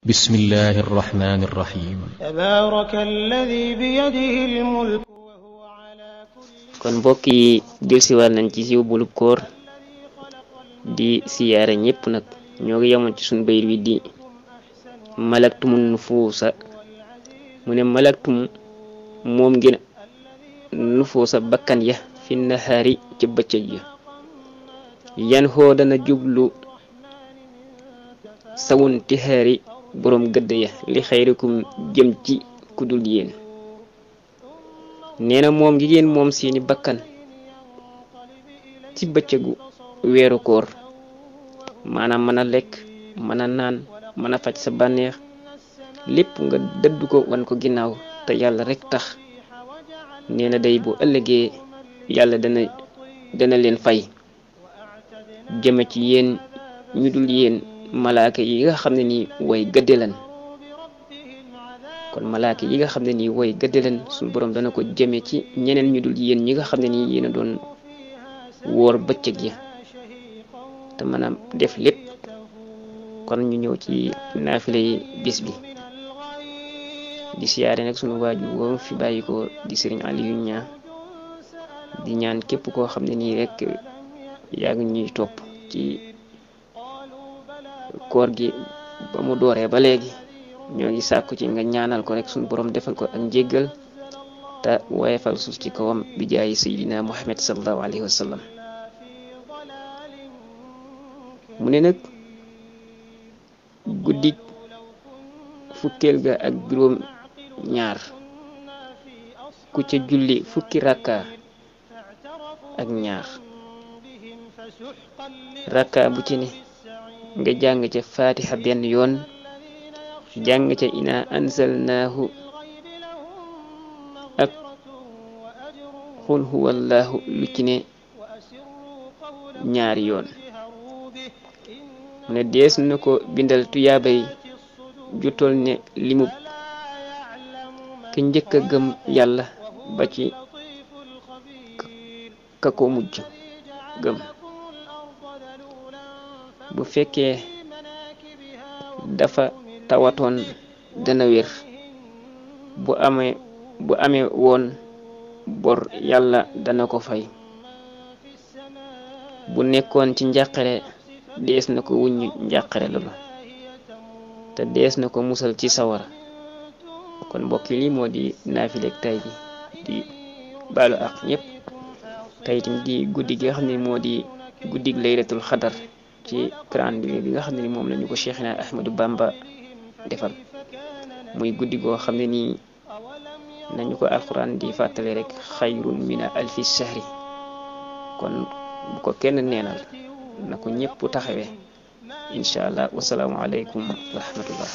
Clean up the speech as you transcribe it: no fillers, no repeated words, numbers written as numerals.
بسم الله الرحمن الرحيم تبارك الذي بيده الملك وهو على كل kon mbokk yi delsiwaat nañ ci siw bulub koor di siyaare ñépp nag ñoo ngi yemoon ci suñ bayit wi di malaktumun nufuusa mu ne malaktum moom ngeen nufuusa bakkan ya fi nahaari ci bëccëg ya yan xoo dana jublu sawun tihaari boroom gëdd ya li xayrikum jëm ci kudul yéen neena moom gi ngeen moom seeni bakkan ci bëccëgu weeru koor maanaam mën a lekk mën a naan mën a faj sa bànneex lépp nga dëddu ko wan ko ginnaaw te yàlla rek tax neena day bu ëllëgee yàlla dana leen fay jëme ci yéen ñu dul yéen malaaka yi nga xam ne nii way gëdde lan kon malaaka yi nga xam ne nii way gëdde lan suñu borom dana ko jëme ci ñeneen ñu dul yéen ñi nga xam ne nii yéen a doon woor bëccëg ya te mën a def lépp kon ñu ñëw ci naafile yi bis bi di siyaare nag suñu waaju woo fi bàyyi ko di sëriñ Aliou Niang di ñaan képp koo xam ne nii rek yaa ngi ñuy topp ci koor gi ba mu dooree ba léegi ñoo ngi sàkku ci nga ñaanal ko rek suñu borom defal ko ak njéggal te woyefal suuf ci kawam bi jaayi sayyidina Muhammad sallallahu alayhi wa sallam mu ne nag guddik fukkeel ga ak juróom ñaar ku ca julli fukki rakka ak ñaar rakka bu ci ne nga jàng ca fatiha benn yoon jàng ca ina anzalnaahu ak xul huwallahu lu ci ne ñaari yoon mu ne dees na ko bindal tuyaabay jutol ne limub ka njëkk a gëm yàlla ba ci ka ko mujj gëm bu fekkee dafa tawatoon dana wér bu amee woon bor yàlla dana ko fay bu nekkoon ci njàqare dees na ko wuññu njàqare loolu te dees na ko musal ci sawara kon mbokk yi moo di naafileeg tay bi di baalu ak ñëpp tey itam di guddi gi nga xam ne moo di guddig laylatul xadar ci calendrier bi nga xam ne ni moom lañu ko Cheikhina Ahmadou Bamba defal muy guddi goo xam ne nii nañu ko alquran di fàttale rek xayrun mina alfi shahri kon bu ko kenn neenal na ko ñëpp taxawee incha allah wasalaamu aleykum wa rahmatullah